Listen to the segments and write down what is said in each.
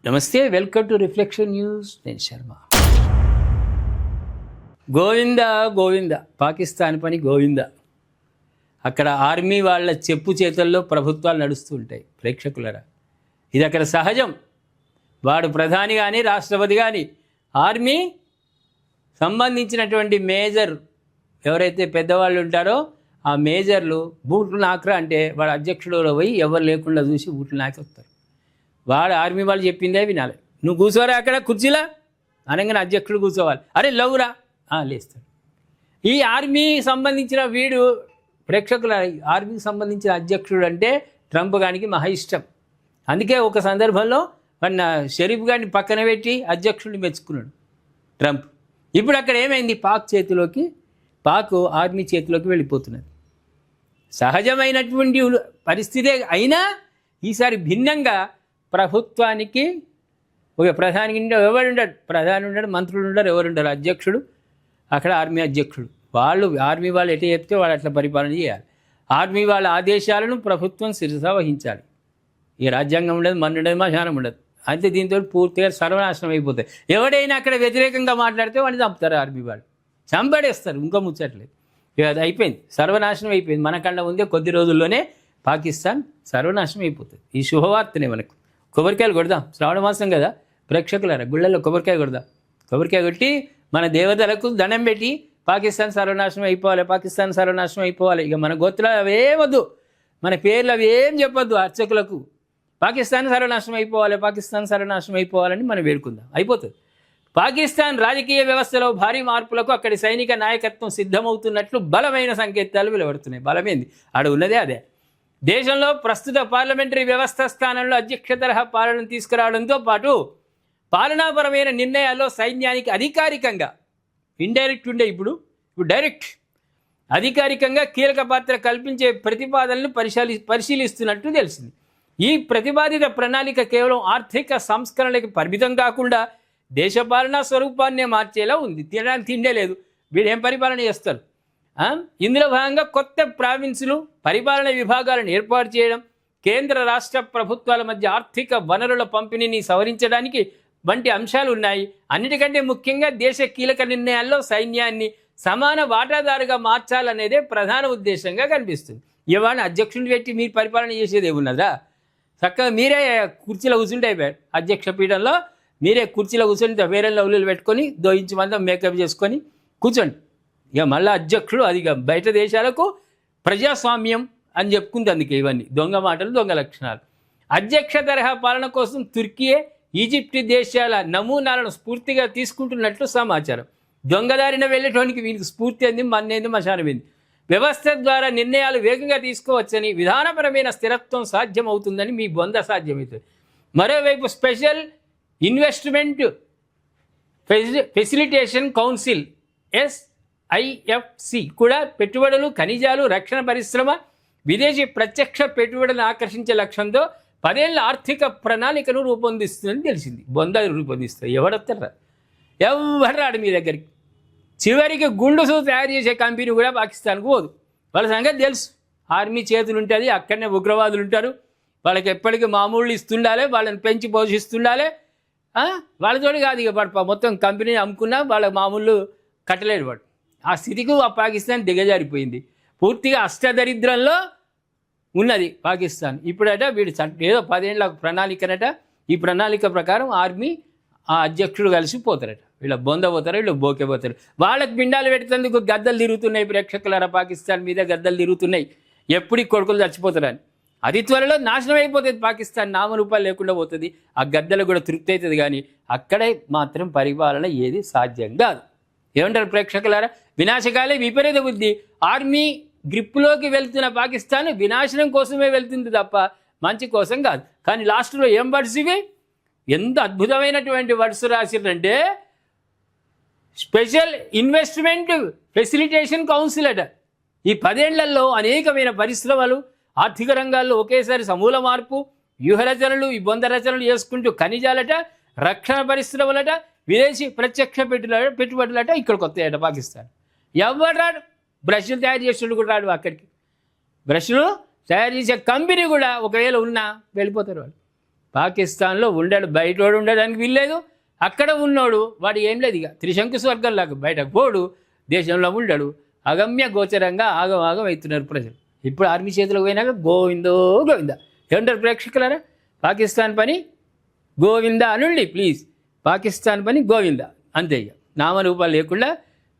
నమస్తే, welcome to reflection news. నేను శర్మ. గోవింద గోవింద, పాకిస్తాన్ పని గోవింద. అక్కడ ఆర్మీ వాళ్ళ చెప్పు చేతల్లో ప్రభుత్వాలు నడుస్తూ ఉంటాయి. ప్రేక్షకులరా, ఇది అక్కడ సహజం. వాడు ప్రధాని కానీ రాష్ట్రపతి కానీ ఆర్మీ సంబంధించినటువంటి మేజర్ ఎవరైతే పెద్దవాళ్ళు ఉంటారో ఆ మేజర్లు బూట్లు నాకరా అంటే వాడు అధ్యక్షుడు పోయి ఎవరు లేకుండా చూసి బూట్లు నాకి వస్తారు. వాడు ఆర్మీ వాళ్ళు చెప్పిందే వినాలి. నువ్వు కూర్చోరా అక్కడ కుర్చీలా అనగానే అధ్యక్షుడు కూర్చోవాలి. అరే లవ్వురా లేస్తాడు. ఈ ఆర్మీ సంబంధించిన వీడు ప్రేక్షకుల ఆర్మీకి సంబంధించిన అధ్యక్షుడు అంటే ట్రంప్ గారికి మహా ఇష్టం. అందుకే ఒక సందర్భంలో మన షరీఫ్ గారిని పక్కన పెట్టి అధ్యక్షుడిని మెచ్చుకున్నాడు ట్రంప్. ఇప్పుడు అక్కడ ఏమైంది? పాక్ ఆర్మీ చేతిలోకి వెళ్ళిపోతున్నది. సహజమైనటువంటి పరిస్థితే అయినా ఈసారి భిన్నంగా ప్రభుత్వానికి ఒక ప్రధాని ఎవరు ఉండడు, ప్రధాని ఉండడు, మంత్రులు ఉండరు, ఎవరు ఉండరు. అధ్యక్షుడు అక్కడ ఆర్మీ అధ్యక్షుడు. ఆర్మీ వాళ్ళు ఎట్లా చెప్తే వాళ్ళు అట్లా పరిపాలన చేయాలి. ఆర్మీ వాళ్ళ ఆదేశాలను ప్రభుత్వం శిరస వహించాలి. ఈ రాజ్యాంగం ఉండదు, మన ఉండదు, మశానం ఉండదు. అయితే దీంతో పూర్తిగా సర్వనాశనం అయిపోతాయి. ఎవడైనా అక్కడ వ్యతిరేకంగా మాట్లాడితే వాడిని చంపుతారు. ఆర్మీ వాళ్ళు చంపడేస్తారు. ఇంకా ముచ్చట్లేదు. అది అయిపోయింది, సర్వనాశనం అయిపోయింది. మన కళ్ళ ముందే కొద్ది రోజుల్లోనే పాకిస్తాన్ సర్వనాశనం అయిపోతుంది. ఈ శుభవార్తనే మనకు. కొబ్బరికాయలు కొడదాం, శ్రావణ మాసం కదా ప్రేక్షకులారా. గుళ్ళల్లో కొబ్బరికాయ కొడదాం. కొబ్బరికాయ కొట్టి మన దేవతలకు దండం పెట్టి పాకిస్తాన్ సర్వనాశనం అయిపోవాలి, పాకిస్తాన్ సర్వనాశనం అయిపోవాలి. ఇక మన గోత్రాలు అవేమొద్దు, మన పేర్లు అవి ఏం చెప్పొద్దు అర్చకులకు. పాకిస్తాన్ సర్వనాశనం అయిపోవాలి, పాకిస్తాన్ సర్వనాశనం అయిపోవాలని మనం వేడుకుందాం. అయిపోతుంది. పాకిస్తాన్ రాజకీయ వ్యవస్థలో భారీ మార్పులకు అక్కడి సైనిక నాయకత్వం సిద్ధమవుతున్నట్లు బలమైన సంకేతాలు వెలువడుతున్నాయి. బలమైంది ఆడ ఉన్నదే అదే. దేశంలో ప్రస్తుత పార్లమెంటరీ వ్యవస్థ స్థానంలో అధ్యక్ష తరహా పాలనను తీసుకురావడంతో పాటు పాలనాపరమైన నిర్ణయాల్లో సైన్యానికి అధికారికంగా ఇండైరెక్ట్ ఉండే ఇప్పుడు డైరెక్ట్ అధికారికంగా కీలక పాత్ర కల్పించే ప్రతిపాదనలు పరిశీలిస్తున్నట్టు తెలిసింది. ఈ ప్రతిపాదిత ప్రణాళిక కేవలం ఆర్థిక సంస్కరణలకు పరిమితం కాకుండా దేశపాలన స్వరూపాన్నే మార్చేలా ఉంది. తినడానికి తిండే లేదు, వీడేం పరిపాలన చేస్తారు? ఇందులో భాగంగా కొత్త ప్రావిన్సులు, పరిపాలన విభాగాలను ఏర్పాటు చేయడం, కేంద్ర రాష్ట్ర ప్రభుత్వాల మధ్య ఆర్థిక వనరుల పంపిణీని సవరించడానికి వంటి అంశాలు ఉన్నాయి. అన్నిటికంటే ముఖ్యంగా దేశ కీలక నిర్ణయాల్లో సైన్యాన్ని సమాన వాటాదారుగా మార్చాలనేదే ప్రధాన ఉద్దేశంగా కనిపిస్తుంది. ఇవాళ అధ్యక్షుడిని పెట్టి మీరు పరిపాలన చేసేది ఏమున్నదా? చక్కగా మీరే కుర్చీలో కూర్చుంటే అయిపోయారు. అధ్యక్ష పీఠంలో మీరే కుర్చీలో కూర్చొని వేరే లవ్లీలు పెట్టుకొని 2 ఇంచు మందం మేకప్ చేసుకొని కూర్చోండి. ఇక మళ్ళీ అధ్యక్షుడు అది ఇక బయట దేశాలకు ప్రజాస్వామ్యం అని చెప్పుకుంది. అందుకే ఇవన్నీ దొంగ మాటలు, దొంగ లక్షణాలు. అధ్యక్ష తరహా పాలన కోసం తుర్కీయే, ఈజిప్ట్ దేశాల నమూనాలను స్ఫూర్తిగా తీసుకుంటున్నట్లు సమాచారం. దొంగదారిన వెళ్ళేటోనికి వీనికి స్ఫూర్తి అంది, మన్నేంది, మశానమైంది. వ్యవస్థ ద్వారా నిర్ణయాలు వేగంగా తీసుకోవచ్చని, విధానపరమైన స్థిరత్వం సాధ్యమవుతుందని మీ బొంద సాధ్యమవుతుంది. మరోవైపు special investment facilitation council SIFC కూడా పెట్టుబడులు, ఖనిజాలు, రక్షణ పరిశ్రమ, విదేశీ ప్రత్యక్ష పెట్టుబడులను ఆకర్షించే లక్ష్యంతో 10 ఏళ్ల ఆర్థిక ప్రణాళికను రూపొందిస్తుందని తెలిసింది. బొంద రూపొందిస్తారు. ఎవడొస్తారా? ఎవడరాడు మీ దగ్గరికి. చివరికి గుండుసు తయారు చేసే కంపెనీ కూడా పాకిస్తాన్కు పోదు. వాళ్ళ సంగతి తెలుసు. ఆర్మీ చేతులు ఉంటుంది, అక్కడనే ఉగ్రవాదులు ఉంటారు. వాళ్ళకి ఎప్పటికీ మామూళ్ళు ఇస్తుండాలి, వాళ్ళని పెంచి పోషిస్తుండాలి. వాళ్ళతో కాదు ఇక వాడు మొత్తం కంపెనీని అమ్ముకున్నా వాళ్ళ మామూలు కట్టలేడు వాడు. ఆ స్థితికి ఆ పాకిస్తాన్ దిగజారిపోయింది. పూర్తిగా అష్టదరిద్రంలో ఉన్నది పాకిస్తాన్. ఇప్పుడట వీడు ఏదో 10 ఏళ్ల ప్రణాళికనట. ఈ ప్రణాళిక ప్రకారం ఆర్మీ ఆ అధ్యక్షుడు కలిసిపోతారట. వీళ్ళ బొంద పోతారు, వీళ్ళు బోకే పోతారు. వాళ్ళకి పిండాలు పెట్టేందుకు గద్దలు తిరుగుతున్నాయి. ప్రేక్షకులారా, పాకిస్తాన్ మీద గద్దలు తిరుగుతున్నాయి. ఎప్పుడు కొడుకులు చచ్చిపోతారని. అది త్వరలో నాశనం అయిపోతుంది. పాకిస్తాన్ నామరూపాలు లేకుండా పోతుంది. ఆ గద్దలు కూడా తృప్తి అవుతుంది. కానీ అక్కడే మాత్రం పరిపాలన ఏది సాధ్యం కాదు. ఏమంటారు ప్రేక్షకులారా? వినాశకాలే విపరీత బుద్ధి. ఆర్మీ గ్రిప్పులోకి వెళ్తున్న పాకిస్తాన్ వినాశనం కోసమే వెళ్తుంది తప్ప మంచి కోసం కాదు. కానీ లాస్ట్లో ఏం వర్డ్స్ ఇవి? ఎంత అద్భుతమైనటువంటి వర్డ్స్ రాసిరంటే స్పెషల్ ఇన్వెస్ట్మెంట్ ఫెసిలిటేషన్ కౌన్సిల్ అట. ఈ 10 ఏళ్లలో అనేకమైన పరిశ్రమలు, ఆర్థిక రంగాల్లో ఒకేసారి సమూల మార్పు, వ్యూహ రచనలు, ఈ బొంద రచనలు చేసుకుంటూ ఖనిజాలట, రక్షణ పరిశ్రమలట, విదేశీ ప్రత్యక్ష పెట్టుబడులట ఇక్కడికి వస్తాయట పాకిస్తాన్. ఎవరు రాడు? బ్రష్లు తయారు చేసేవాడు కూడా రాడు అక్కడికి. బ్రష్లు తయారు చేసే కంపెనీ కూడా ఒకవేళ ఉన్నా వెళ్ళిపోతారు వాళ్ళు. పాకిస్తాన్లో ఉండడు, బయటోడు ఉండడానికి వీల్లేదు, అక్కడ ఉన్నోడు వాడు ఏం లేదు, ఇక త్రిశంకు స్వర్గంలాగా బయటకు పోడు, దేశంలో ఉండడు, అగమ్య గోచరంగా ఆగం అవుతున్నారు ప్రజలు. ఇప్పుడు ఆర్మీ చేతిలోకి పోయినాక గోవిందో గోవింద. ఏమంటారు ప్రేక్షకులారా? పాకిస్తాన్ పని గోవింద అనుండి ప్లీజ్, పాకిస్తాన్ పని గోవింద అంతే. ఇక నామరూపాలు లేకుండా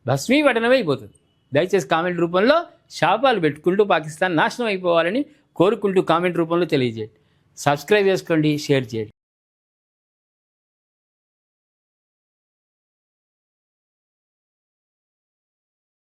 భస్మీపటనం అయిపోతుంది. దయచేసి కామెంట్ రూపంలో శాపాలు పెట్టుకుంటూ పాకిస్తాన్ నాశనం అయిపోవాలని కోరుకుంటూ కామెంట్ రూపంలో తెలియజేయండి. సబ్స్క్రైబ్ చేసుకోండి, షేర్ చేయండి.